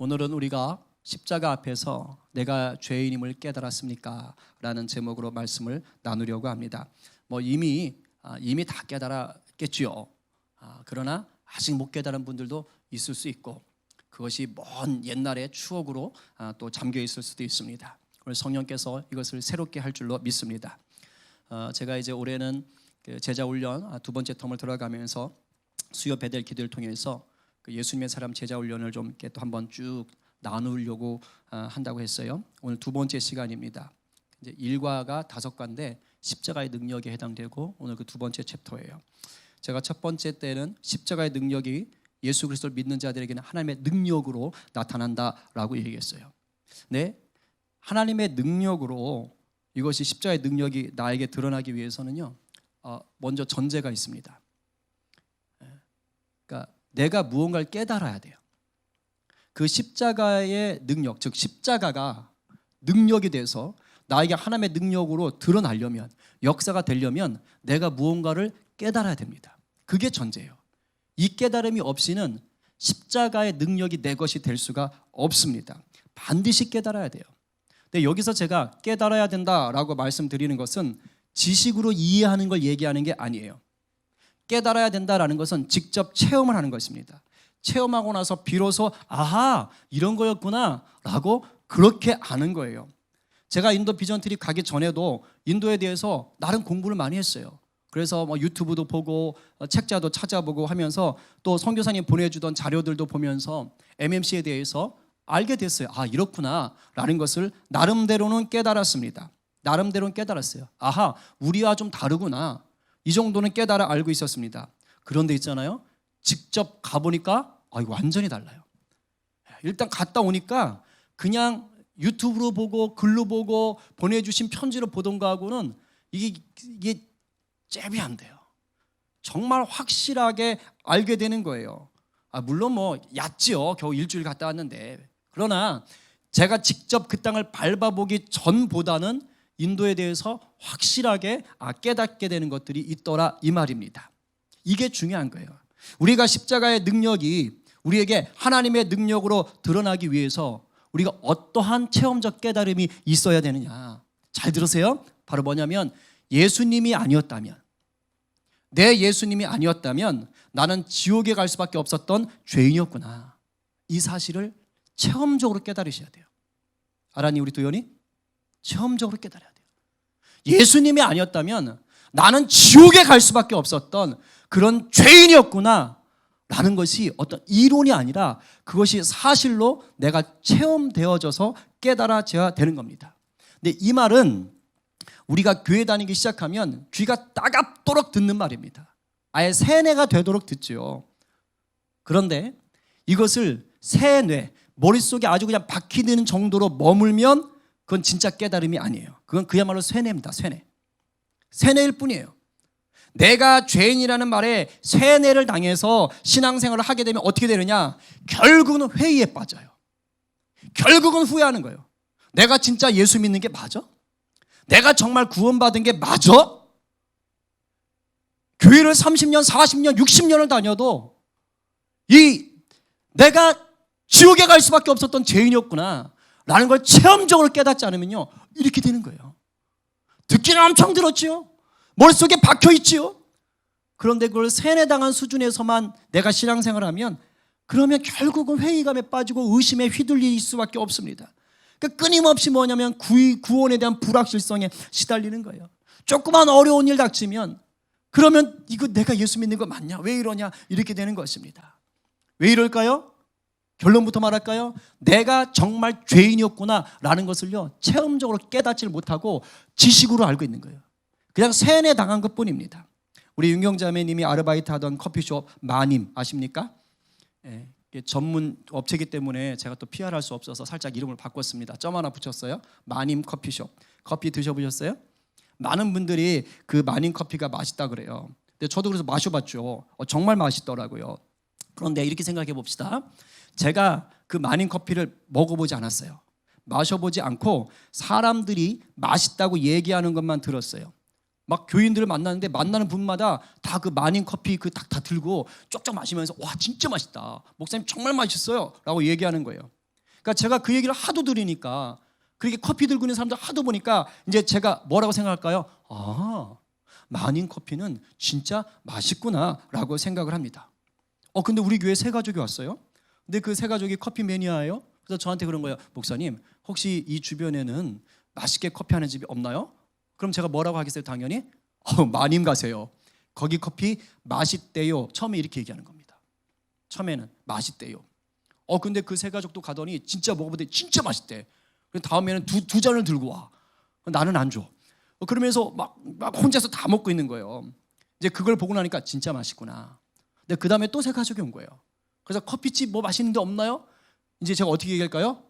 오늘은 우리가 십자가 앞에서 내가 죄인임을 깨달았습니까? 라는 제목으로 말씀을 나누려고 합니다. 이미 다 깨달았겠지요. 그러나 아직 못 깨달은 분들도 있을 수 있고, 그것이 먼 옛날의 추억으로 또 잠겨 있을 수도 있습니다. 오늘 성령께서 이것을 새롭게 할 줄로 믿습니다. 제가 이제 올해는 제자 훈련 두 번째 텀을 들어가면서 수요 베델 기도를 통해서 예수님의 사람 제자 훈련을 좀 이렇게 또 한번 쭉 나누려고 한다고 했어요. 오늘 두 번째 시간입니다. 이제 1과가 5과인데 십자가의 능력에 해당되고, 오늘 그 두 번째 챕터예요. 제가 첫 번째 때는 십자가의 능력이 예수 그리스도를 믿는 자들에게는 하나님의 능력으로 나타난다라고 얘기했어요. 네, 하나님의 능력으로 이것이 십자가의 능력이 나에게 드러나기 위해서는요, 먼저 전제가 있습니다. 그러니까 내가 무언가를 깨달아야 돼요. 그 십자가의 능력, 즉 십자가가 능력이 돼서 나에게 하나님의 능력으로 드러나려면, 역사가 되려면 내가 무언가를 깨달아야 됩니다. 그게 전제예요. 이 깨달음이 없이는 십자가의 능력이 내 것이 될 수가 없습니다. 반드시 깨달아야 돼요. 근데 여기서 제가 깨달아야 된다라고 말씀드리는 것은 지식으로 이해하는 걸 얘기하는 게 아니에요. 깨달아야 된다라는 것은 직접 체험을 하는 것입니다. 체험하고 나서 비로소 아하, 이런 거였구나 라고 그렇게 아는 거예요. 제가 인도 비전 트립 가기 전에도 인도에 대해서 나름 공부를 많이 했어요. 그래서 유튜브도 보고 책자도 찾아보고 하면서 또 선교사님 보내주던 자료들도 보면서 MMC에 대해서 알게 됐어요. 아, 이렇구나 라는 것을 나름대로는 깨달았습니다. 나름대로는 깨달았어요. 아하, 우리와 좀 다르구나. 이 정도는 깨달아 알고 있었습니다. 그런데 있잖아요, 직접 가보니까 이거 완전히 달라요. 일단 갔다 오니까 그냥 유튜브로 보고 글로 보고 보내주신 편지로 보던 거하고는 이게 잽이 안 돼요. 정말 확실하게 알게 되는 거예요. 물론 얕지요. 겨우 일주일 갔다 왔는데. 그러나 제가 직접 그 땅을 밟아보기 전보다는 인도에 대해서 확실하게 깨닫게 되는 것들이 있더라, 이 말입니다. 이게 중요한 거예요. 우리가 십자가의 능력이 우리에게 하나님의 능력으로 드러나기 위해서 우리가 어떠한 체험적 깨달음이 있어야 되느냐. 잘 들으세요. 바로 뭐냐면, 예수님이 아니었다면, 내 예수님이 아니었다면 나는 지옥에 갈 수밖에 없었던 죄인이었구나. 이 사실을 체험적으로 깨달으셔야 돼요. 알았니, 우리 도연이? 체험적으로 깨달아야 돼요. 예수님이 아니었다면 나는 지옥에 갈 수밖에 없었던 그런 죄인이었구나 라는 것이 어떤 이론이 아니라 그것이 사실로 내가 체험되어져서 깨달아져야 되는 겁니다. 근데 이 말은 우리가 교회 다니기 시작하면 귀가 따갑도록 듣는 말입니다. 아예 세뇌가 되도록 듣죠. 그런데 이것을 세뇌, 머릿속에 아주 그냥 박히는 정도로 머물면 그건 진짜 깨달음이 아니에요. 그건 그야말로 세뇌입니다. 세뇌일 뿐이에요. 내가 죄인이라는 말에 세뇌를 당해서 신앙생활을 하게 되면 어떻게 되느냐? 결국은 회의에 빠져요. 결국은 후회하는 거예요. 내가 진짜 예수 믿는 게 맞아? 내가 정말 구원받은 게 맞아? 교회를 30년, 40년, 60년을 다녀도 내가 지옥에 갈 수밖에 없었던 죄인이었구나 라는 걸 체험적으로 깨닫지 않으면요, 이렇게 되는 거예요. 듣기는 엄청 들었지요. 머릿속에 박혀있지요. 그런데 그걸 세뇌당한 수준에서만 내가 신앙생활을 하면 그러면 결국은 회의감에 빠지고 의심에 휘둘릴 수밖에 없습니다. 그러니까 끊임없이 뭐냐면 구원에 대한 불확실성에 시달리는 거예요. 조그만 어려운 일 닥치면 그러면 이거 내가 예수 믿는 거 맞냐? 왜 이러냐? 이렇게 되는 것입니다. 왜 이럴까요? 결론부터 말할까요? 내가 정말 죄인이었구나 라는 것을요, 체험적으로 깨닫지를 못하고 지식으로 알고 있는 거예요. 그냥 세뇌 당한 것뿐입니다. 우리 윤경자매님이 아르바이트 하던 커피숍 마님 아십니까? 전문 업체이기 때문에 제가 또 PR할 수 없어서 살짝 이름을 바꿨습니다. 점 하나 붙였어요. 마님 커피숍. 커피 드셔보셨어요? 많은 분들이 그 마님 커피가 맛있다 그래요. 근데 저도 그래서 마셔봤죠. 정말 맛있더라고요. 그런데 이렇게 생각해 봅시다. 제가 그 마님 커피를 먹어보지 않았어요. 마셔보지 않고 사람들이 맛있다고 얘기하는 것만 들었어요. 막 교인들을 만나는데 만나는 분마다 다 그 마님 커피 다 들고 쪽쪽 마시면서 와, 진짜 맛있다. 목사님 정말 맛있어요 라고 얘기하는 거예요. 그러니까 제가 그 얘기를 하도 들으니까 그렇게 커피 들고 있는 사람들 하도 보니까 이제 제가 뭐라고 생각할까요? 아, 마닌 커피는 진짜 맛있구나라고 생각을 합니다. 근데 우리 교회 세 가족이 왔어요. 근데 그 세 가족이 커피 매니아예요. 그래서 저한테 그런 거예요. 목사님, 혹시 이 주변에는 맛있게 커피 하는 집이 없나요? 그럼 제가 뭐라고 하겠어요? 당연히 마님 가세요. 거기 커피 맛있대요. 처음에 이렇게 얘기하는 겁니다. 처음에는 맛있대요. 근데 그 세 가족도 가더니 진짜 먹어보더니 진짜 맛있대. 다음에는 두 잔을 들고 와. 나는 안 줘. 그러면서 막 혼자서 다 먹고 있는 거예요. 이제 그걸 보고 나니까 진짜 맛있구나. 근데 그 다음에 또 세 가족이 온 거예요. 그래서 커피집 뭐 맛있는 데 없나요? 이제 제가 어떻게 얘기할까요?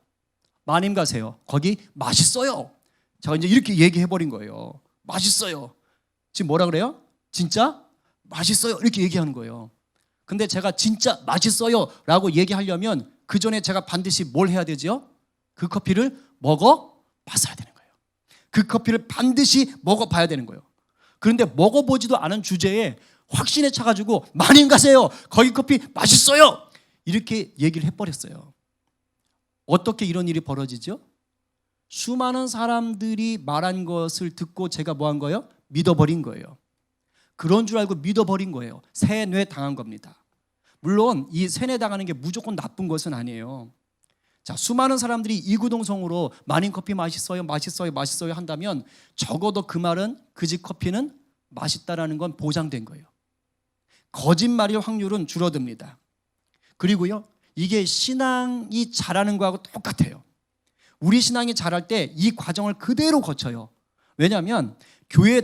마님 가세요. 거기 맛있어요. 제가 이제 이렇게 얘기해버린 거예요. 맛있어요. 지금 뭐라 그래요? 진짜 맛있어요. 이렇게 얘기하는 거예요. 근데 제가 진짜 맛있어요 라고 얘기하려면 그 전에 제가 반드시 뭘 해야 되죠? 그 커피를 먹어봤어야 되는 거예요. 그 커피를 반드시 먹어봐야 되는 거예요. 그런데 먹어보지도 않은 주제에 확신에 차가지고 마님 가세요. 거기 커피 맛있어요. 이렇게 얘기를 해버렸어요. 어떻게 이런 일이 벌어지죠? 수많은 사람들이 말한 것을 듣고 제가 뭐 한 거예요? 믿어버린 거예요. 그런 줄 알고 믿어버린 거예요. 세뇌 당한 겁니다. 물론 이 세뇌 당하는 게 무조건 나쁜 것은 아니에요. 자, 수많은 사람들이 이구동성으로 마님 커피 맛있어요, 맛있어요, 맛있어요 한다면 적어도 그 말은 그 집 커피는 맛있다라는 건 보장된 거예요. 거짓말일 확률은 줄어듭니다. 그리고요, 이게 신앙이 자라는 거하고 똑같아요. 우리 신앙이 자랄 때 이 과정을 그대로 거쳐요. 왜냐하면 교회에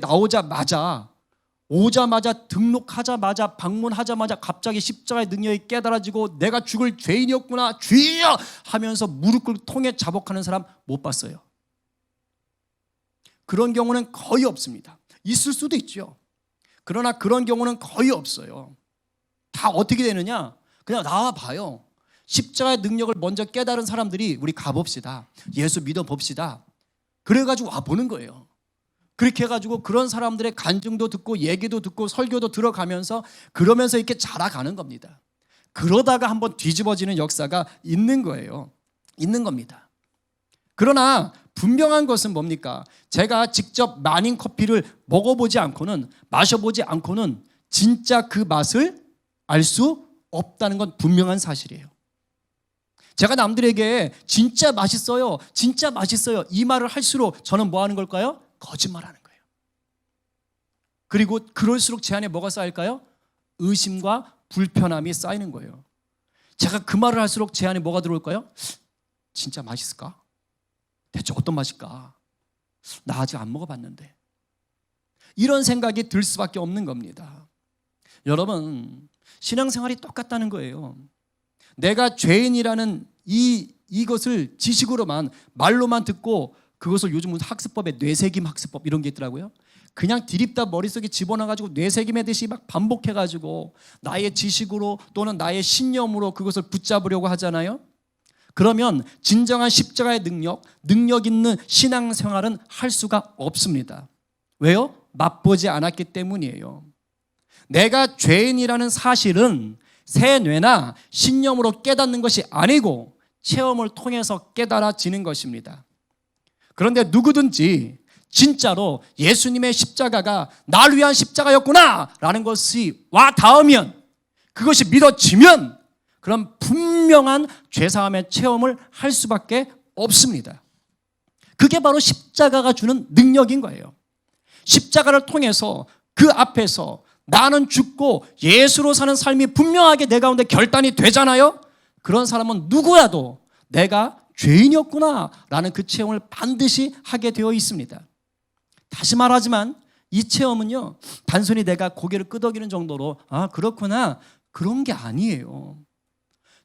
오자마자 등록하자마자 방문하자마자 갑자기 십자가의 능력이 깨달아지고 내가 죽을 죄인이었구나 주여 하면서 무릎 꿇고 통에 자복하는 사람 못 봤어요. 그런 경우는 거의 없습니다. 있을 수도 있죠. 그러나 그런 경우는 거의 없어요. 다 어떻게 되느냐? 그냥 나와봐요. 십자가의 능력을 먼저 깨달은 사람들이 우리 가봅시다. 예수 믿어봅시다. 그래가지고 와보는 거예요. 그렇게 해가지고 그런 사람들의 간증도 듣고 얘기도 듣고 설교도 들어가면서 그러면서 이렇게 자라가는 겁니다. 그러다가 한번 뒤집어지는 역사가 있는 거예요. 있는 겁니다. 그러나 분명한 것은 뭡니까? 제가 직접 마닌 커피를 먹어보지 않고는 마셔보지 않고는 진짜 그 맛을 알 수 없다는 건 분명한 사실이에요. 제가 남들에게 진짜 맛있어요, 진짜 맛있어요 이 말을 할수록 저는 뭐 하는 걸까요? 거짓말하는 거예요. 그리고 그럴수록 제 안에 뭐가 쌓일까요? 의심과 불편함이 쌓이는 거예요. 제가 그 말을 할수록 제 안에 뭐가 들어올까요? 진짜 맛있을까? 대체 어떤 맛일까? 나 아직 안 먹어봤는데. 이런 생각이 들 수밖에 없는 겁니다. 여러분, 신앙생활이 똑같다는 거예요. 내가 죄인이라는 이것을 지식으로만 말로만 듣고 그것을 요즘 무슨 학습법에 뇌새김 학습법 이런 게 있더라고요. 그냥 디립다 머릿속에 집어넣어가지고 뇌새김하듯이 막 반복해가지고 나의 지식으로 또는 나의 신념으로 그것을 붙잡으려고 하잖아요. 그러면 진정한 십자가의 능력 있는 신앙생활은 할 수가 없습니다. 왜요? 맛보지 않았기 때문이에요. 내가 죄인이라는 사실은 세뇌나 신념으로 깨닫는 것이 아니고 체험을 통해서 깨달아지는 것입니다. 그런데 누구든지 진짜로 예수님의 십자가가 날 위한 십자가였구나 라는 것이 와 닿으면, 그것이 믿어지면 그런 분명한 죄사함의 체험을 할 수밖에 없습니다. 그게 바로 십자가가 주는 능력인 거예요. 십자가를 통해서 그 앞에서 나는 죽고 예수로 사는 삶이 분명하게 내 가운데 결단이 되잖아요. 그런 사람은 누구라도 내가 죄인이었구나 라는 그 체험을 반드시 하게 되어 있습니다. 다시 말하지만 이 체험은요, 단순히 내가 고개를 끄덕이는 정도로 그렇구나 그런 게 아니에요.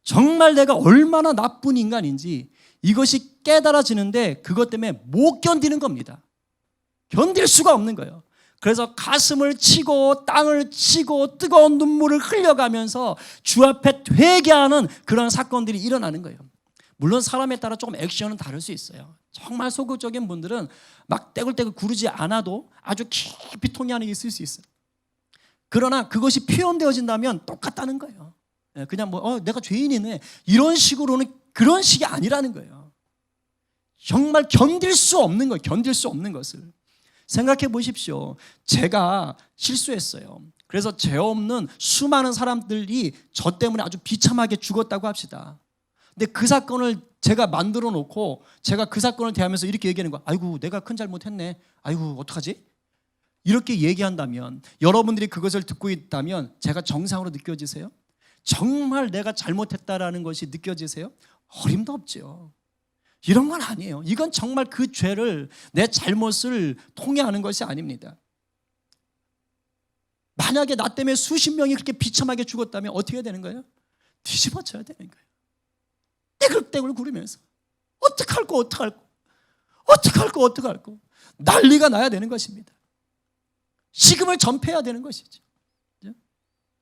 정말 내가 얼마나 나쁜 인간인지 이것이 깨달아지는데 그것 때문에 못 견디는 겁니다. 견딜 수가 없는 거예요. 그래서 가슴을 치고 땅을 치고 뜨거운 눈물을 흘려가면서 주 앞에 회개하는 그런 사건들이 일어나는 거예요. 물론 사람에 따라 조금 액션은 다를 수 있어요. 정말 소극적인 분들은 막 떼굴떼굴 구르지 않아도 아주 깊이 통해 안에 있을 수 있어요. 그러나 그것이 표현되어진다면 똑같다는 거예요. 그냥 내가 죄인이네 이런 식으로는 그런 식이 아니라는 거예요. 정말 견딜 수 없는 거예요. 견딜 수 없는 것을. 생각해 보십시오. 제가 실수했어요. 그래서 죄 없는 수많은 사람들이 저 때문에 아주 비참하게 죽었다고 합시다. 근데 그 사건을 제가 만들어 놓고 제가 그 사건을 대하면서 이렇게 얘기하는 거야. 아이고, 내가 큰 잘못했네. 아이고, 어떡하지? 이렇게 얘기한다면, 여러분들이 그것을 듣고 있다면 제가 정상으로 느껴지세요? 정말 내가 잘못했다라는 것이 느껴지세요? 어림도 없죠. 이런 건 아니에요. 이건 정말 그 죄를, 내 잘못을 통해하는 것이 아닙니다. 만약에 나 때문에 수십 명이 그렇게 비참하게 죽었다면 어떻게 해야 되는 거예요? 뒤집어져야 되는 거예요. 떼굴떼굴 구르면서 어떡할 거 어떡할 거 어떡할 거 어떡할 거 난리가 나야 되는 것입니다. 식음을 전폐해야 되는 것이죠.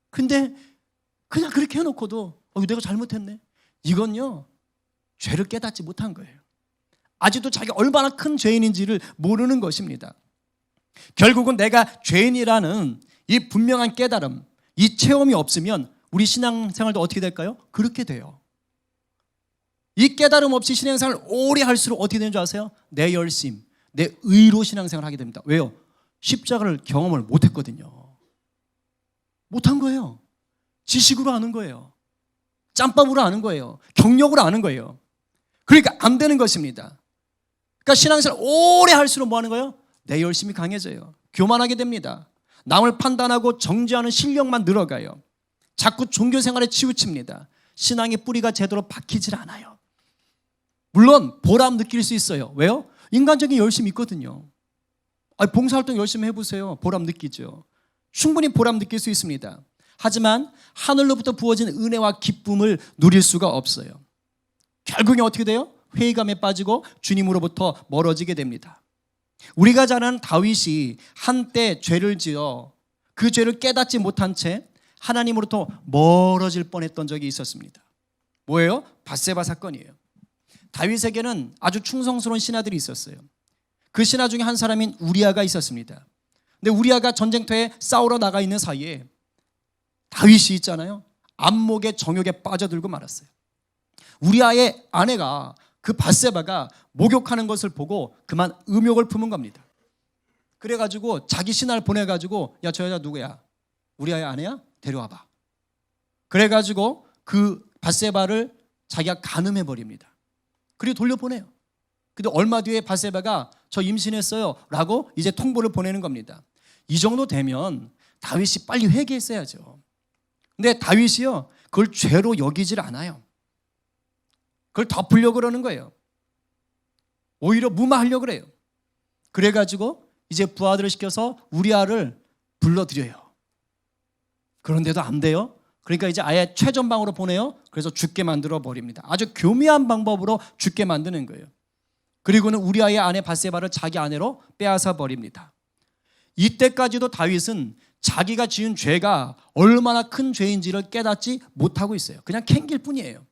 근데 그냥 그렇게 해놓고도 내가 잘못했네. 이건요, 죄를 깨닫지 못한 거예요. 아직도 자기가 얼마나 큰 죄인인지를 모르는 것입니다. 결국은 내가 죄인이라는 이 분명한 깨달음, 이 체험이 없으면 우리 신앙생활도 어떻게 될까요? 그렇게 돼요. 이 깨달음 없이 신앙생활을 오래 할수록 어떻게 되는 줄 아세요? 내 열심, 내 의로 신앙생활을 하게 됩니다. 왜요? 십자가를 경험을 못했거든요. 못한 거예요. 지식으로 아는 거예요. 짬밥으로 아는 거예요. 경력으로 아는 거예요. 그러니까 안 되는 것입니다. 그러니까 신앙생활 오래 할수록 뭐 하는 거예요? 내 열심이 강해져요. 교만하게 됩니다. 남을 판단하고 정죄하는 실력만 늘어가요. 자꾸 종교생활에 치우칩니다. 신앙의 뿌리가 제대로 박히질 않아요. 물론 보람 느낄 수 있어요. 왜요? 인간적인 열심이 있거든요. 봉사활동 열심히 해보세요. 보람 느끼죠. 충분히 보람 느낄 수 있습니다. 하지만 하늘로부터 부어진 은혜와 기쁨을 누릴 수가 없어요. 결국에 어떻게 돼요? 회의감에 빠지고 주님으로부터 멀어지게 됩니다. 우리가 잘 아는 다윗이 한때 죄를 지어 그 죄를 깨닫지 못한 채 하나님으로부터 멀어질 뻔했던 적이 있었습니다. 뭐예요? 밧세바 사건이에요. 다윗에게는 아주 충성스러운 신하들이 있었어요. 그 신하 중에 한 사람인 우리아가 있었습니다. 근데 우리아가 전쟁터에 싸우러 나가 있는 사이에 다윗이 있잖아요, 안목의 정욕에 빠져들고 말았어요. 우리아의 아내가, 그 밧세바가 목욕하는 것을 보고 그만 음욕을 품은 겁니다. 그래가지고 자기 신하를 보내가지고, 야, 저 여자 누구야? 우리아의 아내야? 데려와봐. 그래가지고 그 밧세바를 자기가 간음해버립니다. 그리고 돌려보내요. 근데 얼마 뒤에 밧세바가 저 임신했어요 라고 이제 통보를 보내는 겁니다. 이 정도 되면 다윗이 빨리 회개했어야죠. 근데 다윗이요, 그걸 죄로 여기질 않아요. 그걸 덮으려고 그러는 거예요. 오히려 무마하려고 그래요. 그래가지고 이제 부하들을 시켜서 우리아를 불러들여요. 그런데도 안 돼요. 그러니까 이제 아예 최전방으로 보내요. 그래서 죽게 만들어 버립니다. 아주 교묘한 방법으로 죽게 만드는 거예요. 그리고는 우리아의 아내 밧세바를 자기 아내로 빼앗아 버립니다. 이때까지도 다윗은 자기가 지은 죄가 얼마나 큰 죄인지를 깨닫지 못하고 있어요. 그냥 캥길 뿐이에요.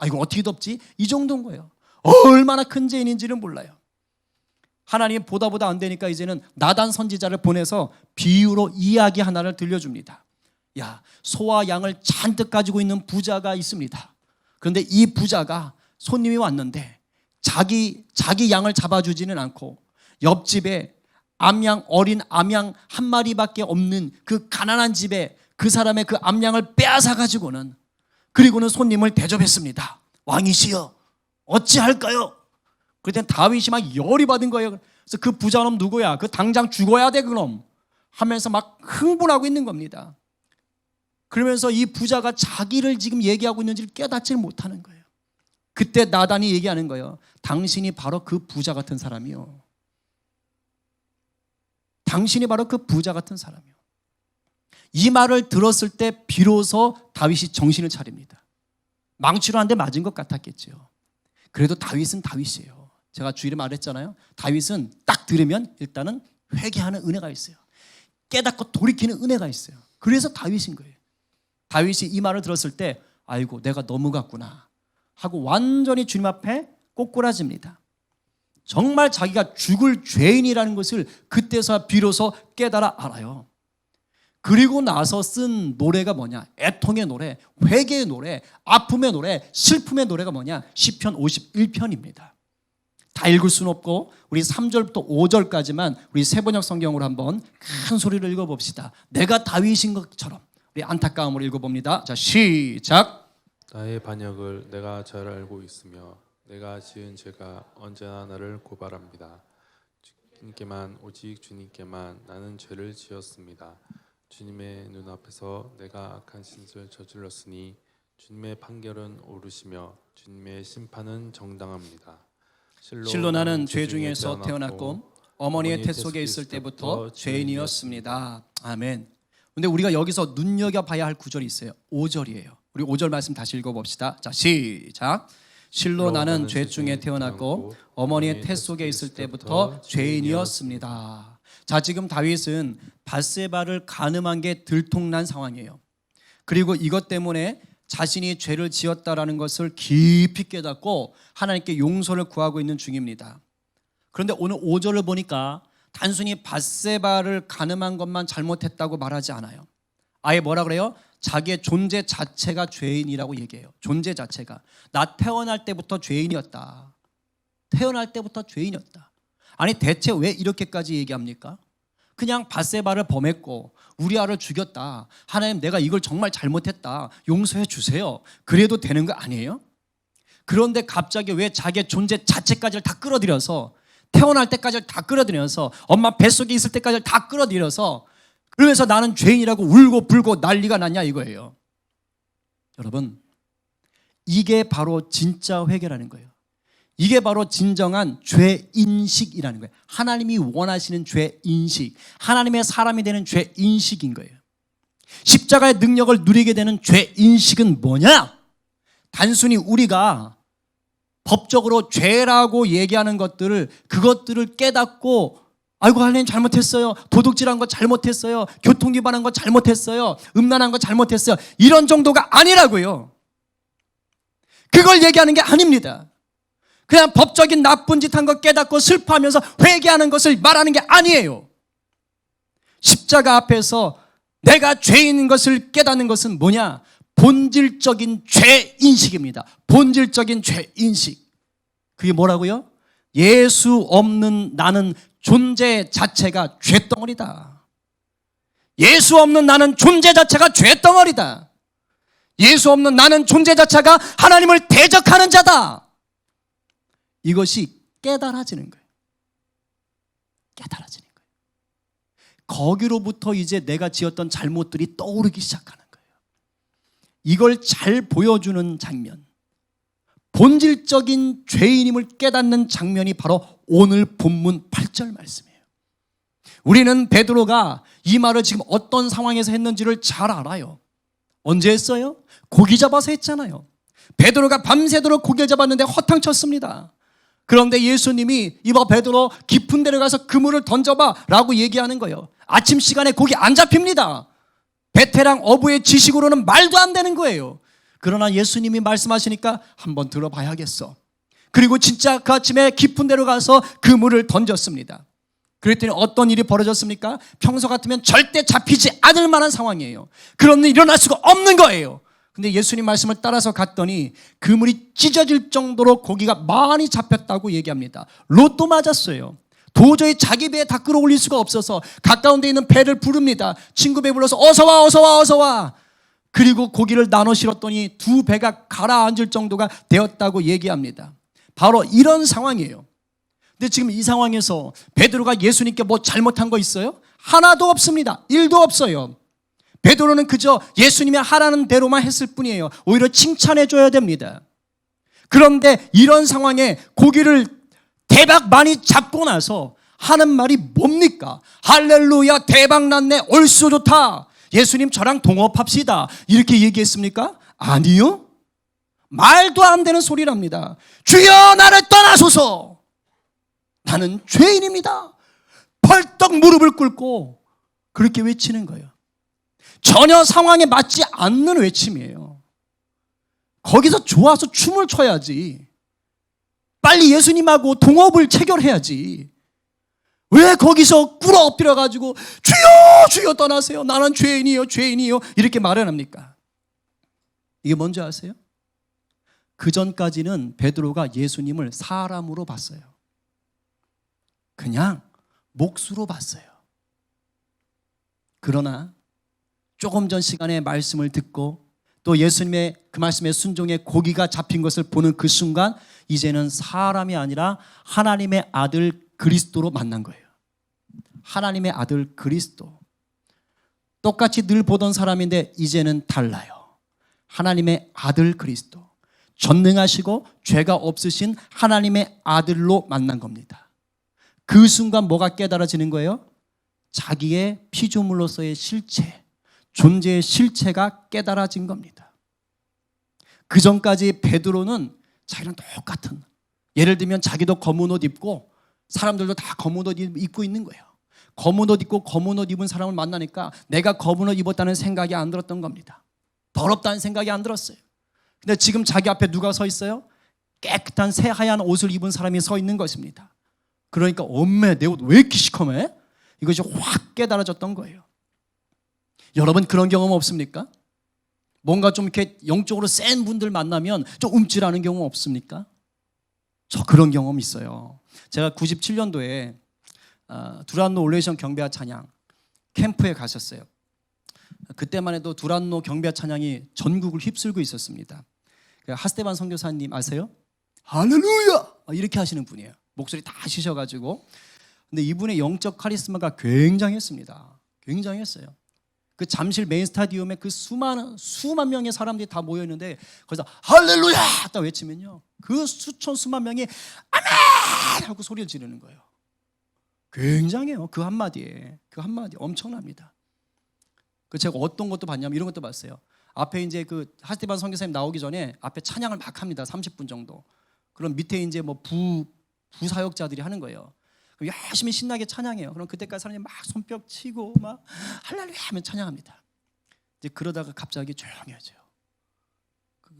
이거 어떻게 덮지? 이 정도인 거예요. 얼마나 큰 죄인인지는 몰라요. 하나님이 보다 안 되니까 이제는 나단 선지자를 보내서 비유로 이야기 하나를 들려줍니다. 야, 소와 양을 잔뜩 가지고 있는 부자가 있습니다. 그런데 이 부자가 손님이 왔는데 자기 양을 잡아주지는 않고 옆집에 어린 암양 한 마리밖에 없는 그 가난한 집에 그 사람의 그 암양을 빼앗아 가지고는, 그리고는 손님을 대접했습니다. 왕이시여, 어찌할까요? 그랬더니 다윗이 막 열이 받은 거예요. 그래서 그 부자놈 누구야? 그 당장 죽어야 돼 그놈 하면서 막 흥분하고 있는 겁니다. 그러면서 이 부자가 자기를 지금 얘기하고 있는지를 깨닫지 못하는 거예요. 그때 나단이 얘기하는 거예요. 당신이 바로 그 부자 같은 사람이요. 당신이 바로 그 부자 같은 사람이요. 이 말을 들었을 때 비로소 다윗이 정신을 차립니다. 망치로 한 대 맞은 것 같았겠죠. 그래도 다윗은 다윗이에요. 제가 주일에 말했잖아요. 다윗은 딱 들으면 일단은 회개하는 은혜가 있어요. 깨닫고 돌이키는 은혜가 있어요. 그래서 다윗인 거예요. 다윗이 이 말을 들었을 때 아이고, 내가 넘어갔구나 하고 완전히 주님 앞에 꼬꾸라집니다. 정말 자기가 죽을 죄인이라는 것을 그때서 비로소 깨달아 알아요. 그리고 나서 쓴 노래가 뭐냐? 애통의 노래, 회개의 노래, 아픔의 노래, 슬픔의 노래가 뭐냐? 시편 51편입니다. 다 읽을 수는 없고 우리 3절부터 5절까지만 우리 세번역 성경으로 한번 큰 소리로 읽어봅시다. 내가 다윗인 것처럼 우리 안타까움으로 읽어봅니다. 자, 시작. 나의 반역을 내가 잘 알고 있으며 내가 지은 죄가 언제나 나를 고발합니다. 주님께만, 오직 주님께만 나는 죄를 지었습니다. 주님의 눈앞에서 내가 악한 짓을 저질렀으니 주님의 판결은 옳으시며 주님의 심판은 정당합니다. 실로 나는 죄 중에서 태어났고 어머니의 태 속에 있을 때부터 죄인이었습니다. 아멘. 근데 우리가 여기서 눈여겨봐야 할 구절이 있어요. 5절이에요. 우리 5절 말씀 다시 읽어봅시다. 자, 시작. 실로 나는 죄 중에 태어났고 어머니의 태 속에 있을 때부터 죄인이었습니다. 자, 지금 다윗은 밧세바를 간음한 게 들통난 상황이에요. 그리고 이것 때문에 자신이 죄를 지었다라는 것을 깊이 깨닫고 하나님께 용서를 구하고 있는 중입니다. 그런데 오늘 5절을 보니까 단순히 밧세바를 간음한 것만 잘못했다고 말하지 않아요. 아예 뭐라 그래요? 자기의 존재 자체가 죄인이라고 얘기해요. 존재 자체가. 나 태어날 때부터 죄인이었다. 태어날 때부터 죄인이었다. 아니 대체 왜 이렇게까지 얘기합니까? 그냥 밧세바를 범했고 우리아를 죽였다. 하나님 내가 이걸 정말 잘못했다. 용서해 주세요. 그래도 되는 거 아니에요? 그런데 갑자기 왜 자기의 존재 자체까지를 다 끌어들여서 태어날 때까지를 다 끌어들여서 엄마 뱃속에 있을 때까지를 다 끌어들여서 그러면서 나는 죄인이라고 울고 불고 난리가 났냐 이거예요. 여러분, 이게 바로 진짜 회개라는 거예요. 이게 바로 진정한 죄인식이라는 거예요. 하나님이 원하시는 죄인식, 하나님의 사람이 되는 죄인식인 거예요. 십자가의 능력을 누리게 되는 죄인식은 뭐냐? 단순히 우리가 법적으로 죄라고 얘기하는 그것들을 깨닫고 아이고 하나님 잘못했어요. 도둑질한 거 잘못했어요. 교통위반한 거 잘못했어요. 음란한 거 잘못했어요. 이런 정도가 아니라고요. 그걸 얘기하는 게 아닙니다. 그냥 법적인 나쁜 짓 한 거 깨닫고 슬퍼하면서 회개하는 것을 말하는 게 아니에요. 십자가 앞에서 내가 죄인인 것을 깨닫는 것은 뭐냐? 본질적인 죄인식입니다. 본질적인 죄인식. 그게 뭐라고요? 예수 없는 나는 존재 자체가 죄덩어리다. 예수 없는 나는 존재 자체가 죄덩어리다. 예수 없는 나는 존재 자체가 하나님을 대적하는 자다. 이것이 깨달아지는 거예요. 깨달아지는 거예요. 거기로부터 이제 내가 지었던 잘못들이 떠오르기 시작하는 거예요. 이걸 잘 보여주는 장면, 본질적인 죄인임을 깨닫는 장면이 바로 오늘 본문 8절 말씀이에요. 우리는 베드로가 이 말을 지금 어떤 상황에서 했는지를 잘 알아요. 언제 했어요? 고기 잡아서 했잖아요. 베드로가 밤새도록 고기를 잡았는데 허탕쳤습니다. 그런데 예수님이 이봐 베드로 깊은 데로 가서 그물을 던져봐 라고 얘기하는 거예요. 아침 시간에 고기 안 잡힙니다. 베테랑 어부의 지식으로는 말도 안 되는 거예요. 그러나 예수님이 말씀하시니까 한번 들어봐야겠어. 그리고 진짜 그 아침에 깊은 데로 가서 그물을 던졌습니다. 그랬더니 어떤 일이 벌어졌습니까? 평소 같으면 절대 잡히지 않을 만한 상황이에요. 그런 일이 일어날 수가 없는 거예요. 근데 예수님 말씀을 따라서 갔더니 그물이 찢어질 정도로 고기가 많이 잡혔다고 얘기합니다. 로또 맞았어요. 도저히 자기 배에 다 끌어올릴 수가 없어서 가까운 데 있는 배를 부릅니다. 친구 배 불러서 어서 와 어서 와 어서 와. 그리고 고기를 나눠 실었더니 두 배가 가라앉을 정도가 되었다고 얘기합니다. 바로 이런 상황이에요. 근데 지금 이 상황에서 베드로가 예수님께 뭐 잘못한 거 있어요? 하나도 없습니다. 1도 없어요. 베드로는 그저 예수님이 하라는 대로만 했을 뿐이에요. 오히려 칭찬해 줘야 됩니다. 그런데 이런 상황에 고기를 대박 많이 잡고 나서 하는 말이 뭡니까? 할렐루야 대박 났네 얼쑤 좋다. 예수님 저랑 동업합시다. 이렇게 얘기했습니까? 아니요. 말도 안 되는 소리랍니다. 주여 나를 떠나소서. 나는 죄인입니다. 벌떡 무릎을 꿇고 그렇게 외치는 거예요. 전혀 상황에 맞지 않는 외침이에요. 거기서 좋아서 춤을 춰야지. 빨리 예수님하고 동업을 체결해야지. 왜 거기서 꿇어 엎드려 가지고 주여 주여 떠나세요, 나는 죄인이요 죄인이요 이렇게 말을 합니까? 이게 뭔지 아세요? 그 전까지는 베드로가 예수님을 사람으로 봤어요. 그냥 몫으로 봤어요. 그러나 조금 전 시간에 말씀을 듣고 또 예수님의 그 말씀에 순종해 고기가 잡힌 것을 보는 그 순간 이제는 사람이 아니라 하나님의 아들 그리스도로 만난 거예요. 하나님의 아들 그리스도. 똑같이 늘 보던 사람인데 이제는 달라요. 하나님의 아들 그리스도. 전능하시고 죄가 없으신 하나님의 아들로 만난 겁니다. 그 순간 뭐가 깨달아지는 거예요? 자기의 피조물로서의 실체, 존재의 실체가 깨달아진 겁니다. 그 전까지 베드로는 자기랑 똑같은, 예를 들면 자기도 검은 옷 입고 사람들도 다 검은 옷 입고 있는 거예요. 검은 옷 입고 검은 옷 입은 사람을 만나니까 내가 검은 옷 입었다는 생각이 안 들었던 겁니다. 더럽다는 생각이 안 들었어요. 근데 지금 자기 앞에 누가 서 있어요? 깨끗한 새하얀 옷을 입은 사람이 서 있는 것입니다. 그러니까 엄매 내 옷 왜 이렇게 시커매? 이것이 확 깨달아졌던 거예요. 여러분 그런 경험 없습니까? 뭔가 좀 이렇게 영적으로 센 분들 만나면 좀 움찔하는 경험 없습니까? 저 그런 경험 있어요. 제가 97년도에 두란노 올레이션 경배와 찬양 캠프에 갔었어요. 그때만 해도 두란노 경배와 찬양이 전국을 휩쓸고 있었습니다. 하스테반 선교사님 아세요? 할렐루야! 이렇게 하시는 분이에요. 목소리 다 쉬셔가지고. 근데 이분의 영적 카리스마가 굉장했습니다. 굉장했어요. 그 잠실 메인 스타디움에 그 수만 명의 사람들이 다 모여있는데 거기서 할렐루야! 딱 외치면요 그 수만 명이 아멘! 하고 소리를 지르는 거예요. 굉장해요. 그 한마디에. 그 한마디 엄청납니다. 그 제가 어떤 것도 봤냐면 이런 것도 봤어요. 앞에 이제 그 하스티반 선교사님 나오기 전에 앞에 찬양을 막 합니다. 30분 정도. 그럼 밑에 이제 뭐 부사역자들이 하는 거예요. 그럼 열심히 신나게 찬양해요. 그럼 그때까지 사람이 막 손뼉 치고 막 할렐루야 하면 찬양합니다. 이제 그러다가 갑자기 조용해져요.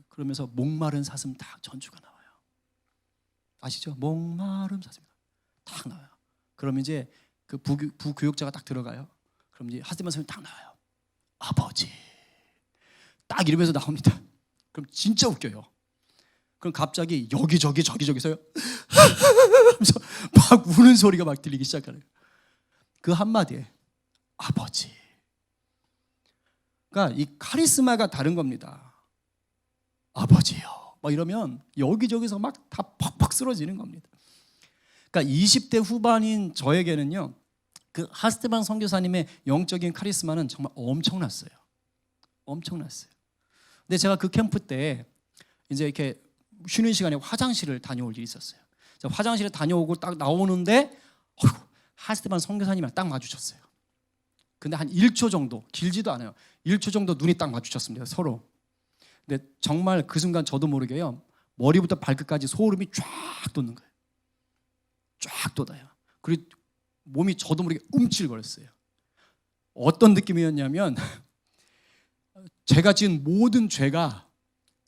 그러면서 목마른 사슴 딱 전주가 나와요. 아시죠? 목마른 사슴 딱 나와요. 그럼 이제 그 부교육자가 딱 들어가요. 그럼 이제 하스티반 선생님이 딱 나와요. 아버지 딱 이러면서 나옵니다. 그럼 진짜 웃겨요. 그럼 갑자기 저기서요 하면서 막 우는 소리가 막 들리기 시작하는 거예요. 그 한마디에 아버지. 그러니까 이 카리스마가 다른 겁니다. 아버지요 막 이러면 여기저기서 막 다 퍽퍽 쓰러지는 겁니다. 그러니까 20대 후반인 저에게는요 그 하스테반 선교사님의 영적인 카리스마는 정말 엄청났어요. 엄청났어요. 근데 제가 그 캠프 때 이제 이렇게 쉬는 시간에 화장실을 다녀올 일이 있었어요. 화장실에 다녀오고 딱 나오는데 하스테반 선교사님이랑 딱 마주쳤어요. 근데 한 1초 정도, 길지도 않아요. 1초 정도 눈이 딱 마주쳤습니다. 서로. 근데 정말 그 순간 저도 모르게요 머리부터 발끝까지 소름이 쫙 돋는 거예요. 쫙 돋아요. 그리고 몸이 저도 모르게 움찔거렸어요. 어떤 느낌이었냐면 제가 지은 모든 죄가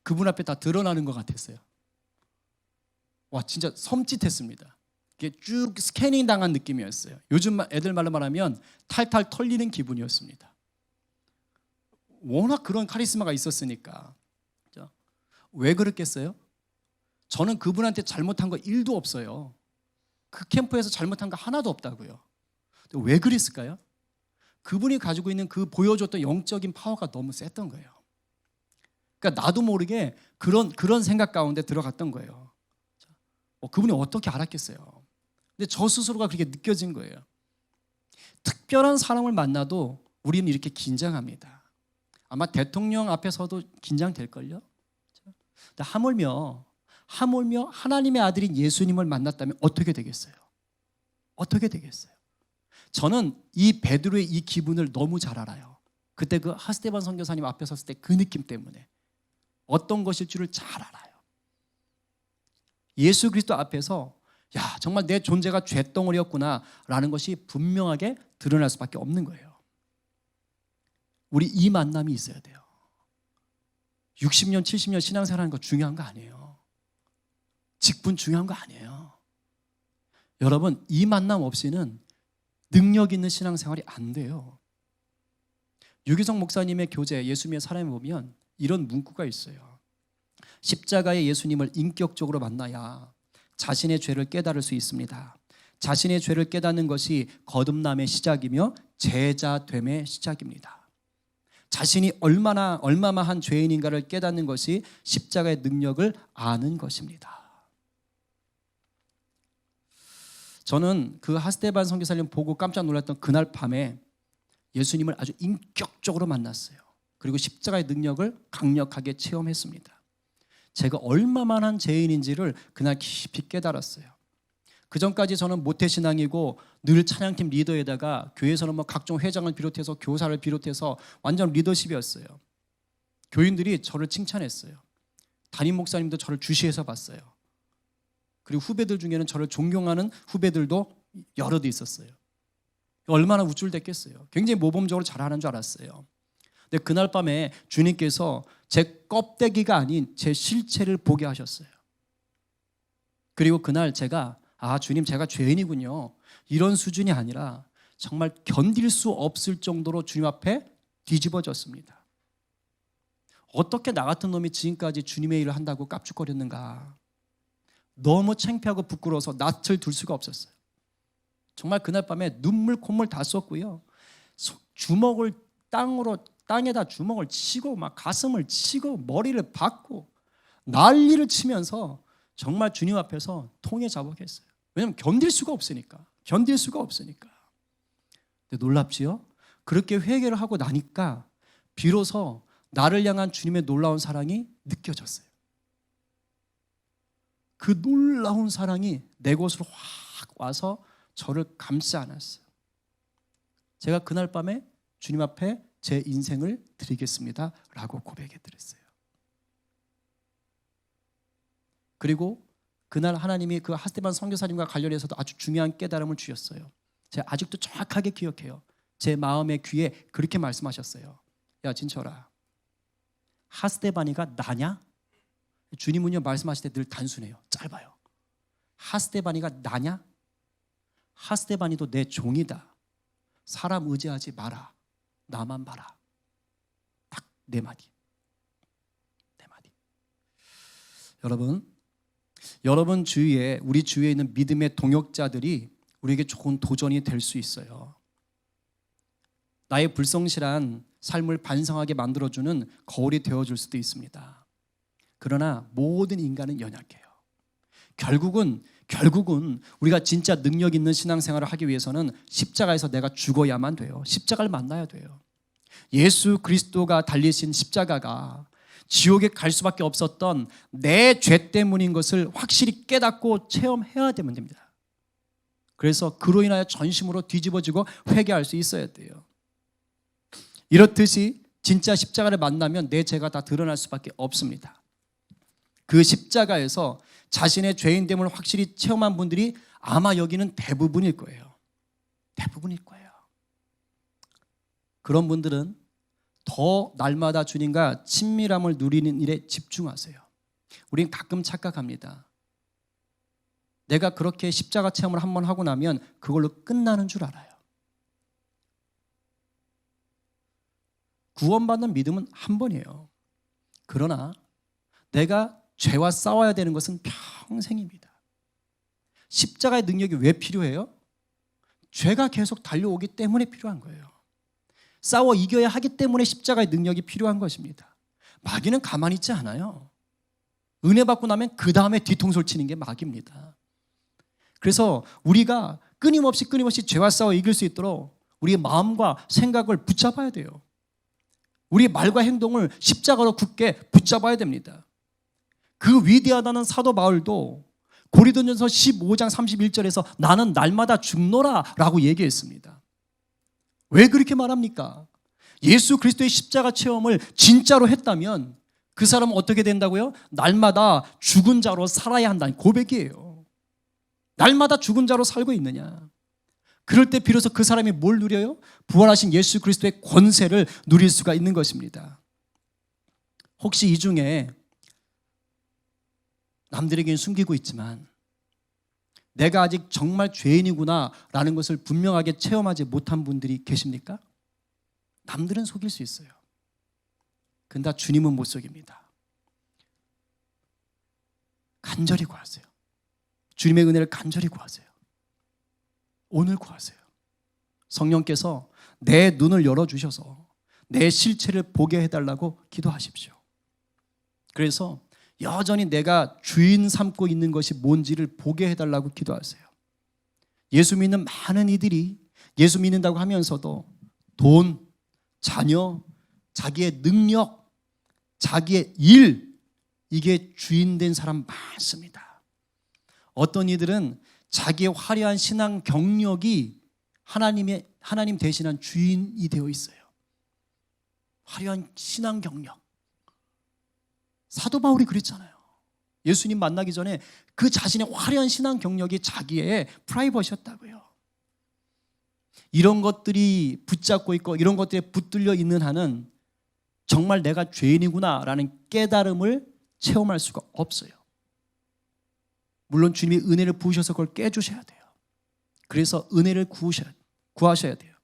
그분 앞에 다 드러나는 것 같았어요. 와 진짜 섬찟했습니다. 이게 쭉 스캐닝 당한 느낌이었어요. 요즘 애들 말로 말하면 탈탈 털리는 기분이었습니다. 워낙 그런 카리스마가 있었으니까. 왜 그랬겠어요? 저는 그분한테 잘못한 거 1도 없어요. 그 캠프에서 잘못한 거 하나도 없다고요. 왜 그랬을까요? 그분이 가지고 있는 그 보여줬던 영적인 파워가 너무 셌던 거예요. 그러니까 나도 모르게 그런 생각 가운데 들어갔던 거예요. 그분이 어떻게 알았겠어요? 근데 저 스스로가 그렇게 느껴진 거예요. 특별한 사람을 만나도 우리는 이렇게 긴장합니다. 아마 대통령 앞에서도 긴장될걸요? 근데 하물며 하나님의 아들인 예수님을 만났다면 어떻게 되겠어요? 어떻게 되겠어요? 저는 이 베드로의 이 기분을 너무 잘 알아요. 그때 그 하스테반 선교사님 앞에 섰을 때 그 느낌 때문에 어떤 것일 줄을 잘 알아요. 예수 그리스도 앞에서 야 정말 내 존재가 죄덩어리였구나 라는 것이 분명하게 드러날 수밖에 없는 거예요. 우리 이 만남이 있어야 돼요. 60년 70년 신앙생활하는 거 중요한 거 아니에요. 직분 중요한 거 아니에요. 여러분 이 만남 없이는 능력 있는 신앙생활이 안 돼요. 유기성 목사님의 교재 예수님의 사람에 보면 이런 문구가 있어요. 십자가의 예수님을 인격적으로 만나야 자신의 죄를 깨달을 수 있습니다. 자신의 죄를 깨닫는 것이 거듭남의 시작이며 제자됨의 시작입니다. 자신이 얼마만한 죄인인가를 깨닫는 것이 십자가의 능력을 아는 것입니다. 저는 그 하스데반 선교사님 보고 깜짝 놀랐던 그날 밤에 예수님을 아주 인격적으로 만났어요. 그리고 십자가의 능력을 강력하게 체험했습니다. 제가 얼마만한 죄인인지를 그날 깊이 깨달았어요. 그 전까지 저는 모태신앙이고 늘 찬양팀 리더에다가 교회에서는 뭐 각종 회장을 비롯해서 교사를 비롯해서 완전 리더십이었어요. 교인들이 저를 칭찬했어요. 담임 목사님도 저를 주시해서 봤어요. 그리고 후배들 중에는 저를 존경하는 후배들도 여럿 있었어요. 얼마나 우쭐댔겠어요. 굉장히 모범적으로 잘하는 줄 알았어요. 근데 그날 밤에 주님께서 제 껍데기가 아닌 제 실체를 보게 하셨어요. 그리고 그날 제가 주님 제가 죄인이군요. 이런 수준이 아니라 정말 견딜 수 없을 정도로 주님 앞에 뒤집어졌습니다. 어떻게 나 같은 놈이 지금까지 주님의 일을 한다고 깝죽거렸는가. 너무 창피하고 부끄러워서 낯을 둘 수가 없었어요. 정말 그날 밤에 눈물 콧물 다 쏟고요. 주먹을 땅에다 주먹을 치고 막 가슴을 치고 머리를 박고 난리를 치면서 정말 주님 앞에서 통에 자복했어요. 왜냐하면 견딜 수가 없으니까. 근데 놀랍지요? 그렇게 회개를 하고 나니까 비로소 나를 향한 주님의 놀라운 사랑이 느껴졌어요. 그 놀라운 사랑이 내 곳으로 확 와서 저를 감싸 안았어요. 제가 그날 밤에 주님 앞에 제 인생을 드리겠습니다 라고 고백해 드렸어요. 그리고 그날 하나님이 그 하스데반 선교사님과 관련해서도 아주 중요한 깨달음을 주셨어요. 제가 아직도 정확하게 기억해요. 제 마음의 귀에 그렇게 말씀하셨어요. 야 진철아, 하스데반이가 나냐? 주님은요 말씀하실 때 늘 단순해요. 짧아요. 하스데반이가 나냐? 하스데반이도 내 종이다. 사람 의지하지 마라. 나만 봐라. 딱 네 마디. 여러분 주위에, 우리 주위에 있는 믿음의 동역자들이 우리에게 좋은 도전이 될 수 있어요. 나의 불성실한 삶을 반성하게 만들어주는 거울이 되어줄 수도 있습니다. 그러나 모든 인간은 연약해요. 결국은 우리가 진짜 능력 있는 신앙생활을 하기 위해서는 십자가에서 내가 죽어야만 돼요. 십자가를 만나야 돼요. 예수 그리스도가 달리신 십자가가 지옥에 갈 수밖에 없었던 내 죄 때문인 것을 확실히 깨닫고 체험해야 됩니다. 그래서 그로 인하여 전심으로 뒤집어지고 회개할 수 있어야 돼요. 이렇듯이 진짜 십자가를 만나면 내 죄가 다 드러날 수밖에 없습니다. 그 십자가에서 자신의 죄인됨을 확실히 체험한 분들이 아마 여기는 대부분일 거예요. 그런 분들은 더 날마다 주님과 친밀함을 누리는 일에 집중하세요. 우리는 가끔 착각합니다. 내가 그렇게 십자가 체험을 한번 하고 나면 그걸로 끝나는 줄 알아요. 구원받는 믿음은 한 번이에요. 그러나 내가 죄와 싸워야 되는 것은 평생입니다. 십자가의 능력이 왜 필요해요? 죄가 계속 달려오기 때문에 필요한 거예요. 싸워 이겨야 하기 때문에 십자가의 능력이 필요한 것입니다. 마귀는 가만히 있지 않아요. 은혜 받고 나면 그 다음에 뒤통수를 치는 게 마귀입니다. 그래서 우리가 끊임없이 죄와 싸워 이길 수 있도록 우리의 마음과 생각을 붙잡아야 돼요. 우리의 말과 행동을 십자가로 굳게 붙잡아야 됩니다. 그 위대하다는 사도 바울도 고린도전서 15장 31절에서 나는 날마다 죽노라 라고 얘기했습니다. 왜 그렇게 말합니까? 예수 그리스도의 십자가 체험을 진짜로 했다면 그 사람은 어떻게 된다고요? 날마다 죽은 자로 살아야 한다는 고백이에요. 날마다 죽은 자로 살고 있느냐? 그럴 때 비로소 그 사람이 뭘 누려요? 부활하신 예수 그리스도의 권세를 누릴 수가 있는 것입니다. 혹시 이 중에 남들에게는 숨기고 있지만 내가 아직 정말 죄인이구나라는 것을 분명하게 체험하지 못한 분들이 계십니까? 남들은 속일 수 있어요. 근데 주님은 못 속입니다. 간절히 구하세요. 주님의 은혜를 간절히 구하세요. 오늘 구하세요. 성령께서 내 눈을 열어주셔서 내 실체를 보게 해달라고 기도하십시오. 그래서 여전히 내가 주인 삼고 있는 것이 뭔지를 보게 해달라고 기도하세요. 예수 믿는 많은 이들이 예수 믿는다고 하면서도 돈, 자녀, 자기의 능력, 자기의 일, 이게 주인 된 사람 많습니다. 어떤 이들은 자기의 화려한 신앙 경력이 하나님 대신한 주인이 되어 있어요. 화려한 신앙 경력. 사도 바울이 그랬잖아요. 예수님 만나기 전에 그 자신의 화려한 신앙 경력이 자기의 프라이버시였다고요. 이런 것들이 붙잡고 있고 이런 것들에 붙들려 있는 한은 정말 내가 죄인이구나라는 깨달음을 체험할 수가 없어요. 물론 주님이 은혜를 부으셔서 그걸 깨주셔야 돼요. 그래서 은혜를 구하셔야 돼요.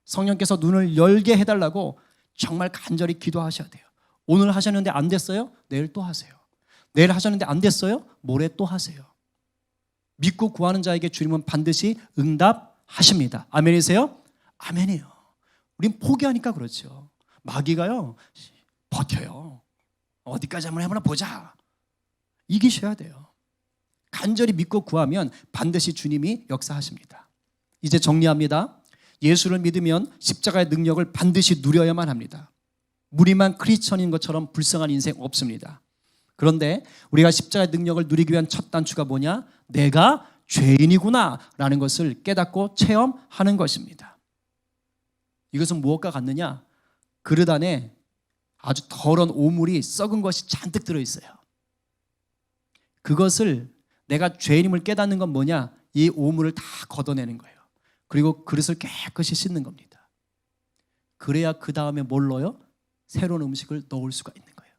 성령께서 눈을 열게 해달라고 정말 간절히 기도하셔야 돼요. 오늘 하셨는데 안 됐어요? 내일 또 하세요. 내일 하셨는데 안 됐어요? 모레 또 하세요. 믿고 구하는 자에게 주님은 반드시 응답하십니다. 아멘이세요? 아멘이에요. 우린 포기하니까 그렇죠. 마귀가요 버텨요. 어디까지 한번 해보나 보자. 이기셔야 돼요. 간절히 믿고 구하면 반드시 주님이 역사하십니다. 이제 정리합니다. 예수를 믿으면 십자가의 능력을 반드시 누려야만 합니다. 무리만 크리스천인 것처럼 불쌍한 인생 없습니다. 그런데 우리가 십자가의 능력을 누리기 위한 첫 단추가 뭐냐? 내가 죄인이구나 라는 것을 깨닫고 체험하는 것입니다. 이것은 무엇과 같느냐? 그릇 안에 아주 더러운 오물이 썩은 것이 잔뜩 들어있어요. 그것을 내가 죄인임을 깨닫는 건 뭐냐? 이 오물을 다 걷어내는 거예요. 그리고 그릇을 깨끗이 씻는 겁니다. 그래야 그 다음에 뭘 넣어요? 새로운 음식을 넣을 수가 있는 거예요.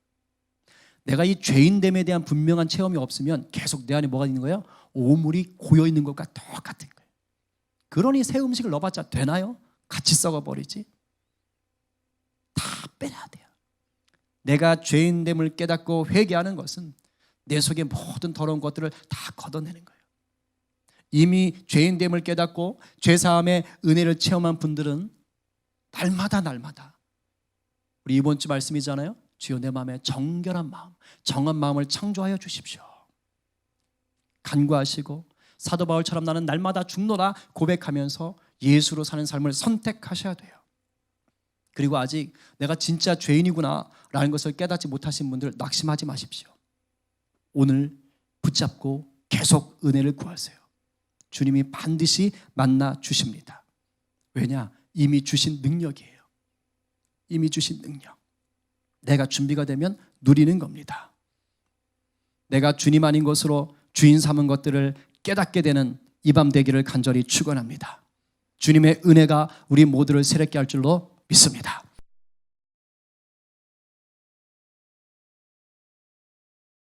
내가 이 죄인됨에 대한 분명한 체험이 없으면 계속 내 안에 뭐가 있는 거예요? 오물이 고여있는 것과 똑같은 거예요. 그러니 새 음식을 넣어봤자 되나요? 같이 썩어버리지. 다 빼놔야 돼요. 내가 죄인됨을 깨닫고 회개하는 것은 내 속의 모든 더러운 것들을 다 걷어내는 거예요. 이미 죄인됨을 깨닫고 죄사함의 은혜를 체험한 분들은 날마다 우리 이번 주 말씀이잖아요. 주여 내 마음에 정결한 마음, 정한 마음을 창조하여 주십시오. 간구하시고 사도 바울처럼 나는 날마다 죽노라 고백하면서 예수로 사는 삶을 선택하셔야 돼요. 그리고 아직 내가 진짜 죄인이구나 라는 것을 깨닫지 못하신 분들 낙심하지 마십시오. 오늘 붙잡고 계속 은혜를 구하세요. 주님이 반드시 만나 주십니다. 왜냐? 이미 주신 능력이에요. 이미 주신 능력. 내가 준비가 되면 누리는 겁니다. 내가 주님 아닌 것으로 주인 삼은 것들을 깨닫게 되는 이 밤 되기를 간절히 축원합니다. 주님의 은혜가 우리 모두를 새롭게 할 줄로 믿습니다.